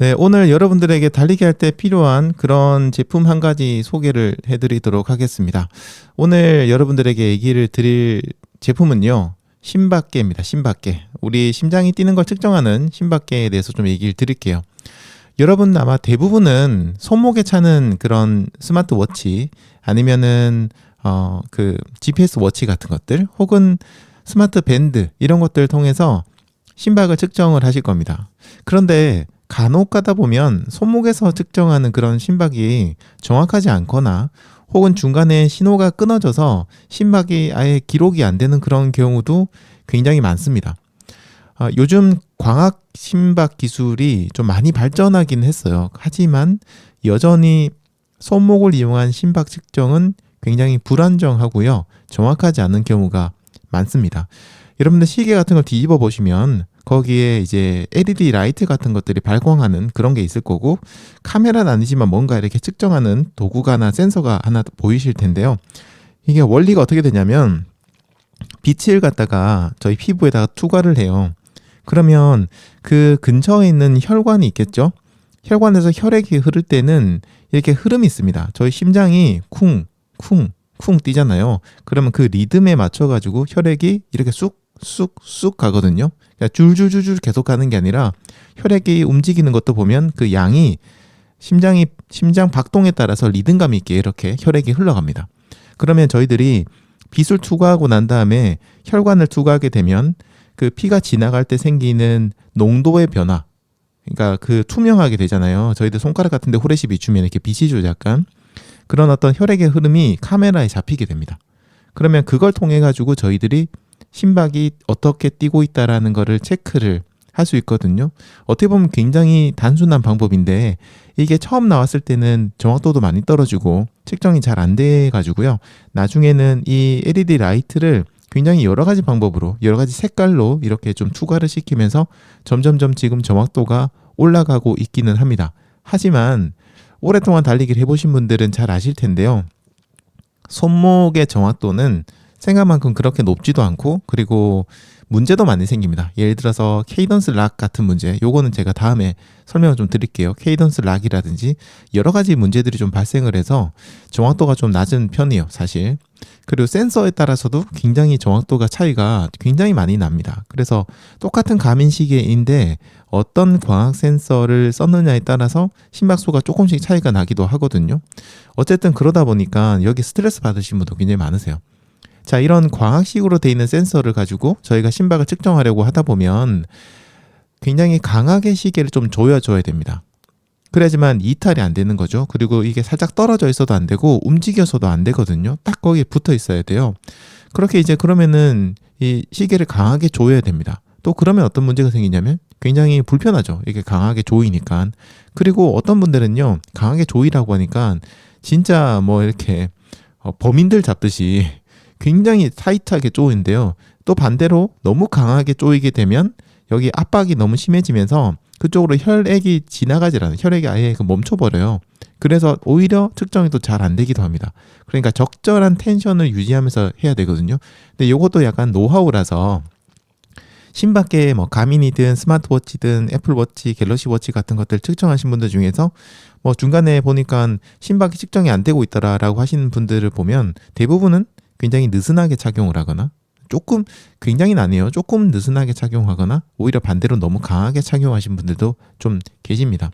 네, 오늘 여러분들에게 달리기 할 때 필요한 그런 제품 한 가지 소개를 해드리도록 하겠습니다. 오늘 여러분들에게 얘기를 드릴 제품은요, 심박계입니다. 심박계. 우리 심장이 뛰는 걸 측정하는 심박계에 대해서 좀 얘기를 드릴게요. 여러분 아마 대부분은 손목에 차는 그런 스마트워치 아니면은 그 GPS 워치 같은 것들 혹은 스마트 밴드 이런 것들을 통해서 심박을 측정을 하실 겁니다. 그런데 간혹 가다 보면 손목에서 측정하는 그런 심박이 정확하지 않거나 혹은 중간에 신호가 끊어져서 심박이 아예 기록이 안 되는 그런 경우도 굉장히 많습니다. 요즘 광학 심박 기술이 좀 많이 발전하긴 했어요. 하지만 여전히 손목을 이용한 심박 측정은 굉장히 불안정하고요. 정확하지 않은 경우가 많습니다. 여러분들 시계 같은 걸 뒤집어 보시면 거기에 이제 LED 라이트 같은 것들이 발광하는 그런 게 있을 거고, 카메라는 아니지만 뭔가 이렇게 측정하는 도구가 하나, 센서가 하나 보이실 텐데요. 이게 원리가 어떻게 되냐면 빛을 갖다가 저희 피부에다가 투과를 해요. 그러면 그 근처에 있는 혈관이 있겠죠? 혈관에서 혈액이 흐를 때는 이렇게 흐름이 있습니다. 저희 심장이 쿵, 쿵, 쿵 뛰잖아요. 그러면 그 리듬에 맞춰가지고 혈액이 이렇게 쑥 가거든요. 그러니까 줄줄줄줄 계속 가는 게 아니라 혈액이 움직이는 것도 보면 그 양이 심장 박동에 따라서 리듬감 있게 이렇게 혈액이 흘러갑니다. 그러면 저희들이 빛을 투과하고 난 다음에 혈관을 투과하게 되면 그 피가 지나갈 때 생기는 농도의 변화, 그러니까 그 투명하게 되잖아요. 저희들 손가락 같은데 후레쉬 비추면 이렇게 빛이죠, 약간. 그런 어떤 혈액의 흐름이 카메라에 잡히게 됩니다. 그러면 그걸 통해 가지고 저희들이 심박이 어떻게 뛰고 있다라는 거를 체크를 할 수 있거든요. 어떻게 보면 굉장히 단순한 방법인데 이게 처음 나왔을 때는 정확도도 많이 떨어지고 측정이 잘 안 돼 가지고요. 나중에는 이 LED 라이트를 굉장히 여러 가지 방법으로 여러 가지 색깔로 이렇게 좀 투과를 시키면서 점점점 지금 정확도가 올라가고 있기는 합니다. 하지만 오랫동안 달리기를 해보신 분들은 잘 아실 텐데요. 손목의 정확도는 생각만큼 그렇게 높지도 않고, 그리고 문제도 많이 생깁니다. 예를 들어서 케이던스 락 같은 문제, 요거는 제가 다음에 설명을 좀 드릴게요. 케이던스 락이라든지 여러 가지 문제들이 좀 발생을 해서 정확도가 좀 낮은 편이에요, 사실. 그리고 센서에 따라서도 굉장히 정확도가 차이가 굉장히 많이 납니다. 그래서 똑같은 가민 시계인데 어떤 광학 센서를 썼느냐에 따라서 심박수가 조금씩 차이가 나기도 하거든요. 어쨌든 그러다 보니까 여기 스트레스 받으신 분도 굉장히 많으세요. 자, 이런 광학식으로 되어 있는 센서를 가지고 저희가 심박을 측정하려고 하다 보면 굉장히 강하게 시계를 좀 조여줘야 됩니다. 그래야지만 이탈이 안 되는 거죠. 그리고 이게 살짝 떨어져 있어도 안 되고 움직여서도 안 되거든요. 딱 거기에 붙어 있어야 돼요. 그렇게 이제 그러면은 이 시계를 강하게 조여야 됩니다. 또 그러면 어떤 문제가 생기냐면 굉장히 불편하죠. 이게 강하게 조이니까. 그리고 어떤 분들은요, 강하게 조이라고 하니까 진짜 뭐 이렇게 범인들 잡듯이 굉장히 타이트하게 조이는데요. 또 반대로 너무 강하게 조이게 되면 여기 압박이 너무 심해지면서 그쪽으로 혈액이 지나가질 않아요. 혈액이 아예 멈춰버려요. 그래서 오히려 측정이 또 잘 안 되기도 합니다. 그러니까 적절한 텐션을 유지하면서 해야 되거든요. 근데 이것도 약간 노하우라서 심박계 뭐 가민이든 스마트워치든 애플워치, 갤럭시워치 같은 것들 측정하신 분들 중에서 뭐 중간에 보니까 심박이 측정이 안 되고 있더라라고 하시는 분들을 보면 대부분은 굉장히 느슨하게 착용을 하거나, 조금, 굉장히는 아니에요. 조금 느슨하게 착용하거나 오히려 반대로 너무 강하게 착용하신 분들도 좀 계십니다.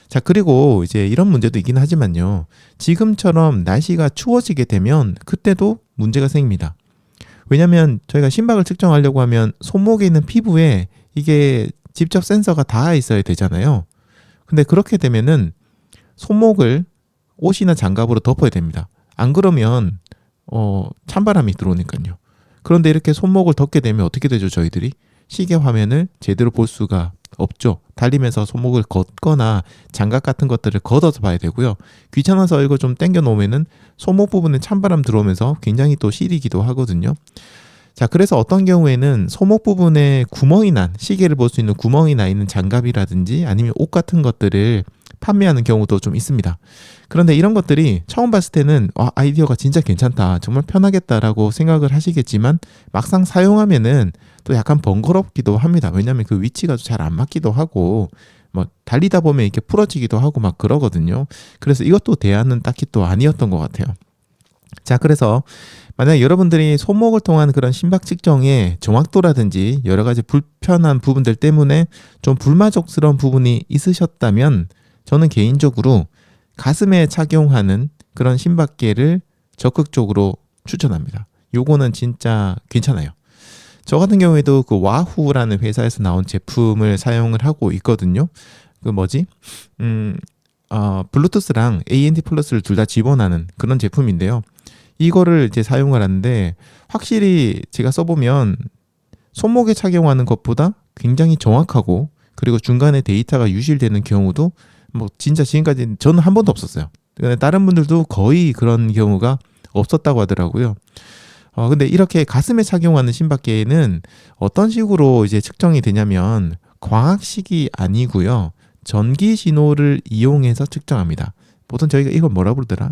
자, 그리고 이제 이런 문제도 있긴 하지만요. 지금처럼 날씨가 추워지게 되면 그때도 문제가 생깁니다. 왜냐면 저희가 심박을 측정하려고 하면 손목에 있는 피부에 이게 직접 센서가 닿아 있어야 되잖아요. 근데 그렇게 되면은 손목을 옷이나 장갑으로 덮어야 됩니다. 안 그러면 찬바람이 들어오니까요. 그런데 이렇게 손목을 덮게 되면 어떻게 되죠, 저희들이? 시계 화면을 제대로 볼 수가 없죠. 달리면서 손목을 걷거나 장갑 같은 것들을 걷어서 봐야 되고요. 귀찮아서 이거 좀 당겨 놓으면은 손목 부분에 찬바람 들어오면서 굉장히 또 시리기도 하거든요. 자, 그래서 어떤 경우에는 손목 부분에 구멍이 난, 시계를 볼 수 있는 구멍이 나 있는 장갑이라든지 아니면 옷 같은 것들을 판매하는 경우도 좀 있습니다. 그런데 이런 것들이 처음 봤을 때는 아이디어가 진짜 괜찮다, 정말 편하겠다라고 생각을 하시겠지만 막상 사용하면은 또 약간 번거롭기도 합니다. 왜냐하면 그 위치가 잘 안 맞기도 하고 뭐 달리다 보면 이렇게 부러지기도 하고 막 그러거든요. 그래서 이것도 대안은 딱히 또 아니었던 것 같아요. 자, 그래서 만약 여러분들이 손목을 통한 그런 심박 측정에 정확도라든지 여러 가지 불편한 부분들 때문에 좀 불만족스러운 부분이 있으셨다면 저는 개인적으로 가슴에 착용하는 그런 심박계를 적극적으로 추천합니다. 요거는 진짜 괜찮아요. 저 같은 경우에도 그 와후라는 회사에서 나온 제품을 사용을 하고 있거든요. 그 뭐지? 블루투스랑 ANT 플러스를 둘 다 집어넣는 그런 제품인데요. 이거를 이제 사용을 하는데 확실히 제가 써보면 손목에 착용하는 것보다 굉장히 정확하고 그리고 중간에 데이터가 유실되는 경우도 뭐 진짜 지금까지 저는 한 번도 없었어요. 다른 분들도 거의 그런 경우가 없었다고 하더라고요. 근데 이렇게 가슴에 착용하는 심박계는 어떤 식으로 이제 측정이 되냐면 광학식이 아니고요. 전기 신호를 이용해서 측정합니다. 보통 저희가 이걸 뭐라 부르더라?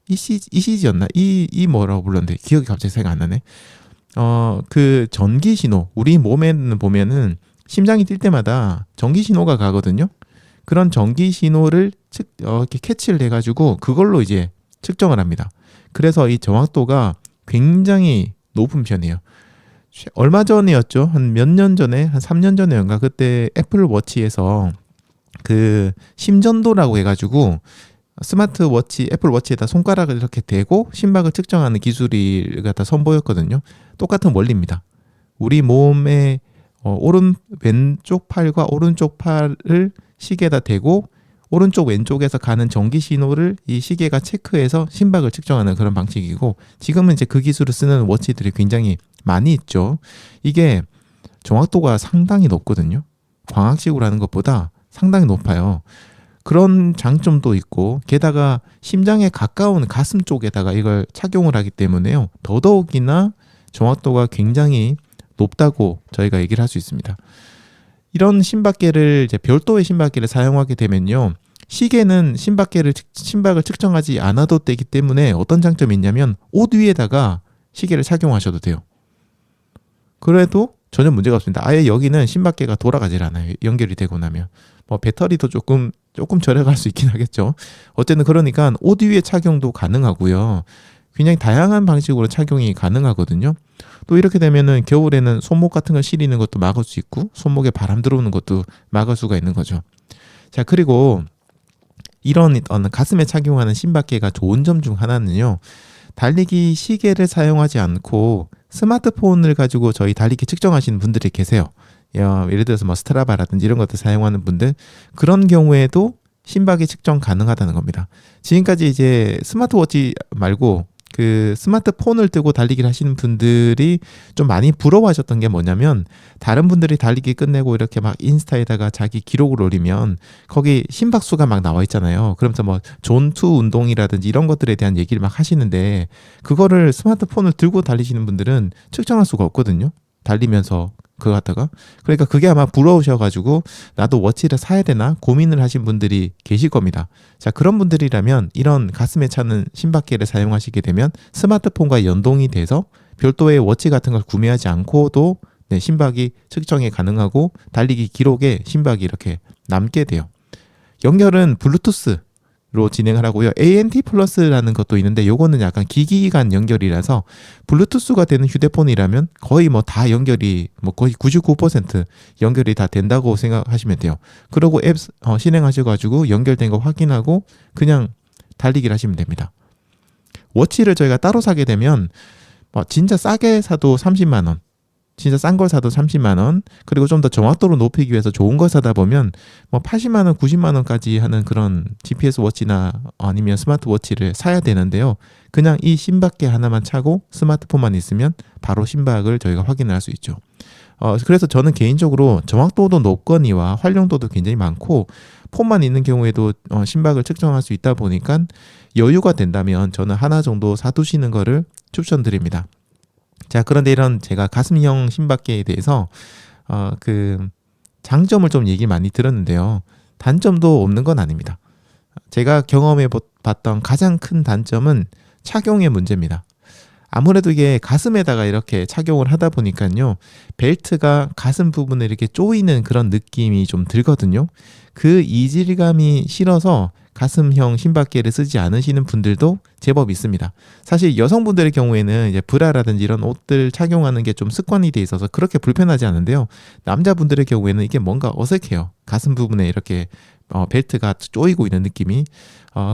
ECG였나? 이 뭐라고 불렀는데 기억이 갑자기 생각 안 나네. 그 전기 신호, 우리 몸에는 보면은 심장이 뛸 때마다 전기 신호가 가거든요. 그런 전기 신호를 이렇게 캐치를 해가지고 그걸로 이제 측정을 합니다. 그래서 이 정확도가 굉장히 높은 편이에요. 얼마 전이었죠? 한 몇 년 전에, 한 3년 전에인가 그때 애플워치에서 그 심전도라고 해가지고 스마트워치, 애플워치에다 손가락을 이렇게 대고 심박을 측정하는 기술이 갖다 선보였거든요. 똑같은 원리입니다. 우리 몸의 왼쪽 팔과 오른쪽 팔을 시계에다 대고 오른쪽 왼쪽에서 가는 전기 신호를 이 시계가 체크해서 심박을 측정하는 그런 방식이고, 지금은 이제 그 기술을 쓰는 워치들이 굉장히 많이 있죠. 이게 정확도가 상당히 높거든요. 광학식으로 하는 것보다 상당히 높아요. 그런 장점도 있고, 게다가 심장에 가까운 가슴 쪽에다가 이걸 착용을 하기 때문에요. 더더욱이나 정확도가 굉장히 높다고 저희가 얘기를 할 수 있습니다. 이런 심박계를 이제 별도의 심박계를 사용하게 되면요. 시계는 심박을 측정하지 않아도 되기 때문에 어떤 장점이 있냐면 옷 위에다가 시계를 착용하셔도 돼요. 그래도 전혀 문제가 없습니다. 아예 여기는 심박계가 돌아가질 않아요. 연결이 되고 나면. 뭐 배터리도 조금 절약할 수 있긴 하겠죠. 어쨌든 그러니까 옷 위에 착용도 가능하고요. 굉장히 다양한 방식으로 착용이 가능하거든요. 또 이렇게 되면은 겨울에는 손목 같은 걸 시리는 것도 막을 수 있고 손목에 바람 들어오는 것도 막을 수가 있는 거죠. 자, 그리고 이런 가슴에 착용하는 심박계가 좋은 점 중 하나는요. 달리기 시계를 사용하지 않고 스마트폰을 가지고 저희 달리기 측정하시는 분들이 계세요. 예를 들어서 뭐 스트라바라든지 이런 것들 사용하는 분들, 그런 경우에도 심박이 측정 가능하다는 겁니다. 지금까지 이제 스마트워치 말고 그 스마트폰을 뜨고 달리기를 하시는 분들이 좀 많이 부러워하셨던 게 뭐냐면, 다른 분들이 달리기 끝내고 이렇게 막 인스타에다가 자기 기록을 올리면 거기 심박수가 막 나와 있잖아요. 그러면서 뭐 존투 운동이라든지 이런 것들에 대한 얘기를 막 하시는데, 그거를 스마트폰을 들고 달리시는 분들은 측정할 수가 없거든요. 달리면서 그거 갖다가. 그러니까 그게 아마 부러우셔가지고 나도 워치를 사야 되나 고민을 하신 분들이 계실 겁니다. 자, 그런 분들이라면 이런 가슴에 차는 심박계를 사용하시게 되면 스마트폰과 연동이 돼서 별도의 워치 같은 걸 구매하지 않고도 심박이 측정이 가능하고 달리기 기록에 심박이 이렇게 남게 돼요. 연결은 블루투스로 진행을 하고요. ANT 플러스라는 것도 있는데 요거는 약간 기기 간 연결이라서 블루투스가 되는 휴대폰이라면 거의 뭐 다 연결이 뭐 거의 99% 연결이 다 된다고 생각하시면 돼요. 그리고 앱 실행하셔가지고 연결된 거 확인하고 그냥 달리기를 하시면 됩니다. 워치를 저희가 따로 사게 되면 진짜 싸게 사도 30만 원, 진짜 싼 걸 사도 30만 원, 그리고 좀 더 정확도를 높이기 위해서 좋은 걸 사다 보면 뭐 80만 원, 90만 원까지 하는 그런 GPS 워치나 아니면 스마트워치를 사야 되는데요. 그냥 이 심박계 하나만 차고 스마트폰만 있으면 바로 심박을 저희가 확인을 할 수 있죠. 그래서 저는 개인적으로 정확도도 높거니와 활용도도 굉장히 많고 폰만 있는 경우에도 심박을 측정할 수 있다 보니까 여유가 된다면 저는 하나 정도 사두시는 거를 추천드립니다. 자, 그런데 이런 제가 가슴형 심박계에 대해서 그 장점을 좀 얘기 많이 들었는데요. 단점도 없는 건 아닙니다. 제가 경험해 봤던 가장 큰 단점은 착용의 문제입니다. 아무래도 이게 가슴에다가 이렇게 착용을 하다 보니까요, 벨트가 가슴 부분에 이렇게 조이는 그런 느낌이 좀 들거든요. 그 이질감이 싫어서 가슴형 신발개를 쓰지 않으시는 분들도 제법 있습니다. 사실 여성분들의 경우에는 이제 브라라든지 이런 옷들 착용하는 게 좀 습관이 돼 있어서 그렇게 불편하지 않은데요. 남자분들의 경우에는 이게 뭔가 어색해요. 가슴 부분에 이렇게 벨트가 조이고 있는 느낌이.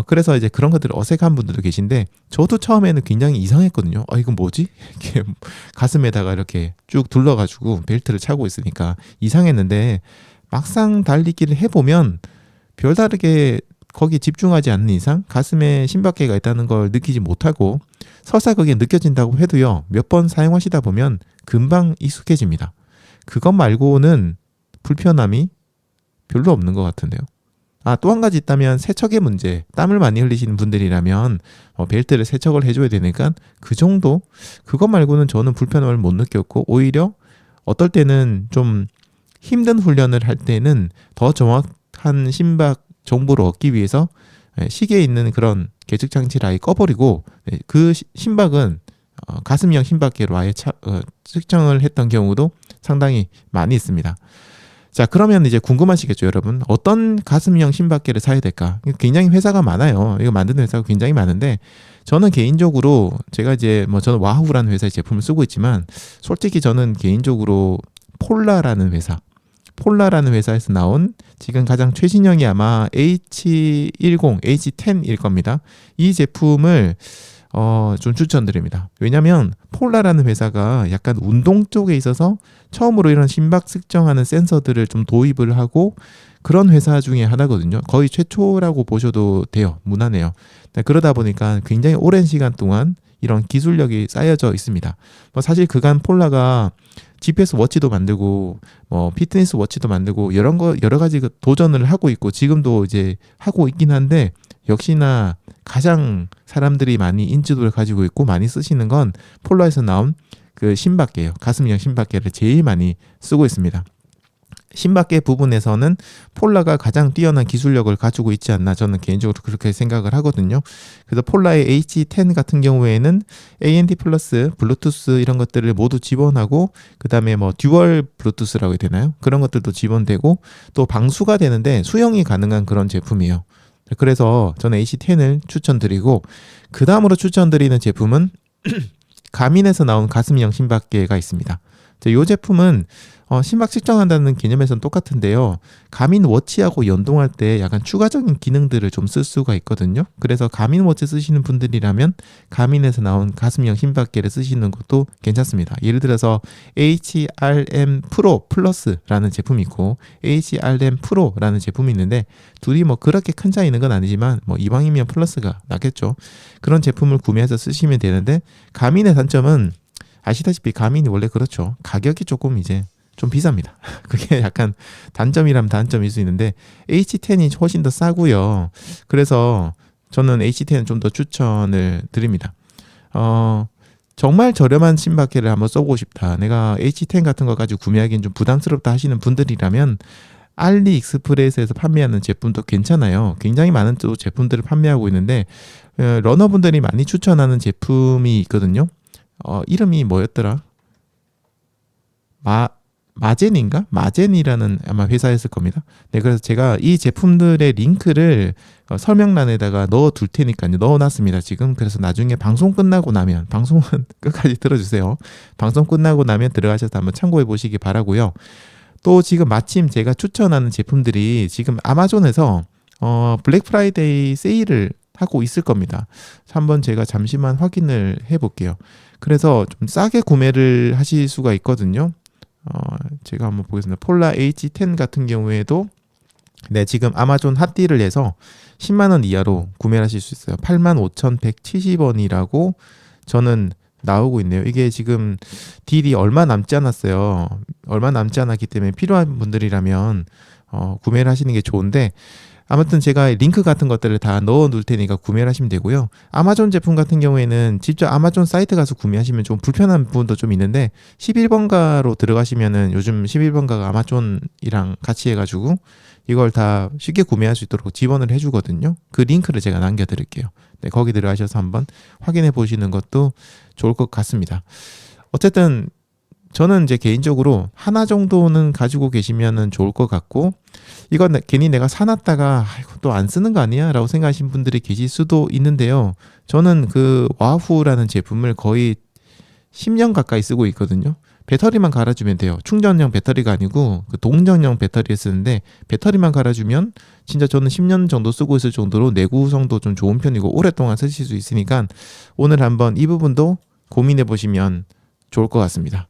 그래서 이제 그런 것들 어색한 분들도 계신데, 저도 처음에는 굉장히 이상했거든요. 이건 뭐지? 이렇게 가슴에다가 이렇게 쭉 둘러가지고 벨트를 차고 있으니까 이상했는데, 막상 달리기를 해보면 별다르게 거기에 집중하지 않는 이상 가슴에 심박계가 있다는 걸 느끼지 못하고, 설사 그게 느껴진다고 해도요, 몇 번 사용하시다 보면 금방 익숙해집니다. 그것 말고는 불편함이 별로 없는 것 같은데요. 또 한 가지 있다면 세척의 문제. 땀을 많이 흘리시는 분들이라면 벨트를 세척을 해줘야 되니까 그 정도? 그것 말고는 저는 불편함을 못 느꼈고, 오히려 어떨 때는 좀 힘든 훈련을 할 때는 더 정확한 심박 정보를 얻기 위해서 시계에 있는 그런 계측 장치를 아예 꺼버리고, 그 심박은 가슴형 심박계로 아예 측정을 했던 경우도 상당히 많이 있습니다. 자, 그러면 이제 궁금하시겠죠, 여러분. 어떤 가슴형 심박계를 사야 될까? 굉장히 회사가 많아요. 이거 만드는 회사가 굉장히 많은데, 저는 개인적으로 제가 이제 저는 와우라는 회사의 제품을 쓰고 있지만, 솔직히 저는 개인적으로 폴라라는 회사에서 나온 지금 가장 최신형이 아마 H10, H10일 겁니다. 이 제품을 좀 추천드립니다. 왜냐면 폴라라는 회사가 약간 운동 쪽에 있어서 처음으로 이런 심박 측정하는 센서들을 좀 도입을 하고 그런 회사 중에 하나거든요. 거의 최초라고 보셔도 돼요. 무난해요. 그러다 보니까 굉장히 오랜 시간 동안 이런 기술력이 쌓여져 있습니다. 사실 그간 폴라가 GPS 워치도 만들고 피트니스 워치도 만들고 여러 가지 도전을 하고 있고 지금도 이제 하고 있긴 한데, 역시나 가장 사람들이 많이 인지도를 가지고 있고 많이 쓰시는 건 폴라에서 나온 그 심박계예요. 가슴형 심박계를 제일 많이 쓰고 있습니다. 심박계 부분에서는 폴라가 가장 뛰어난 기술력을 가지고 있지 않나, 저는 개인적으로 그렇게 생각을 하거든요. 그래서 폴라의 H10 같은 경우에는 ANT 플러스, 블루투스 이런 것들을 모두 지원하고, 그 다음에 듀얼 블루투스라고 해야 되나요? 그런 것들도 지원되고, 또 방수가 되는데 수영이 가능한 그런 제품이에요. 그래서 저는 H10을 추천드리고, 그 다음으로 추천드리는 제품은 가민에서 나온 가슴형 심박계가 있습니다. 이 제품은 심박 측정한다는 개념에서는 똑같은데요. 가민 워치하고 연동할 때 약간 추가적인 기능들을 좀 쓸 수가 있거든요. 그래서 가민 워치 쓰시는 분들이라면 가민에서 나온 가슴형 심박계를 쓰시는 것도 괜찮습니다. 예를 들어서 HRM 프로 플러스라는 제품이 있고 HRM 프로라는 제품이 있는데, 둘이 그렇게 큰 차이 있는 건 아니지만 이왕이면 플러스가 낫겠죠. 그런 제품을 구매해서 쓰시면 되는데, 가민의 단점은 아시다시피 가민이 원래 그렇죠. 가격이 조금 이제 좀 비쌉니다. 그게 약간 단점이라면 단점일 수 있는데, H10이 훨씬 더 싸고요. 그래서 저는 H10은 좀 더 추천을 드립니다. 정말 저렴한 심박계를 한번 써보고 싶다, 내가 H10 같은 거 가지고 구매하기는 좀 부담스럽다 하시는 분들이라면 알리익스프레스에서 판매하는 제품도 괜찮아요. 굉장히 많은 또 제품들을 판매하고 있는데, 러너분들이 많이 추천하는 제품이 있거든요. 이름이 뭐였더라? 마젠인가? 마젠이라는 아마 회사였을 겁니다. 네, 그래서 제가 이 제품들의 링크를 설명란에다가 넣어둘 테니까요. 넣어놨습니다, 지금. 그래서 나중에 방송 끝나고 나면, 방송은 끝까지 들어주세요. 방송 끝나고 나면 들어가셔서 한번 참고해 보시기 바라고요. 또 지금 마침 제가 추천하는 제품들이 지금 아마존에서 블랙 프라이데이 세일을 하고 있을 겁니다. 한번 제가 잠시만 확인을 해볼게요. 그래서 좀 싸게 구매를 하실 수가 있거든요. 제가 한번 보겠습니다. 폴라 H10 같은 경우에도 지금 아마존 핫딜을 해서 10만원 이하로 구매를 하실 수 있어요. 85,170원이라고 저는 나오고 있네요. 이게 지금 딜이 얼마 남지 않았어요. 얼마 남지 않았기 때문에 필요한 분들이라면 구매를 하시는 게 좋은데, 아무튼 제가 링크 같은 것들을 다 넣어 놓을 테니까 구매를 하시면 되고요. 아마존 제품 같은 경우에는 직접 아마존 사이트 가서 구매하시면 좀 불편한 부분도 좀 있는데, 11번가로 들어가시면은 요즘 11번가가 아마존이랑 같이 해가지고 이걸 다 쉽게 구매할 수 있도록 지원을 해주거든요. 그 링크를 제가 남겨드릴게요. 네, 거기 들어가셔서 한번 확인해 보시는 것도 좋을 것 같습니다. 어쨌든 저는 이제 개인적으로 하나 정도는 가지고 계시면은 좋을 것 같고, 이건 괜히 내가 사놨다가 또 안 쓰는 거 아니야? 라고 생각하시는 분들이 계실 수도 있는데요. 저는 그 와후라는 제품을 거의 10년 가까이 쓰고 있거든요. 배터리만 갈아주면 돼요. 충전형 배터리가 아니고 그 동전형 배터리를 쓰는데, 배터리만 갈아주면 진짜 저는 10년 정도 쓰고 있을 정도로 내구성도 좀 좋은 편이고 오랫동안 쓰실 수 있으니까 오늘 한번 이 부분도 고민해 보시면 좋을 것 같습니다.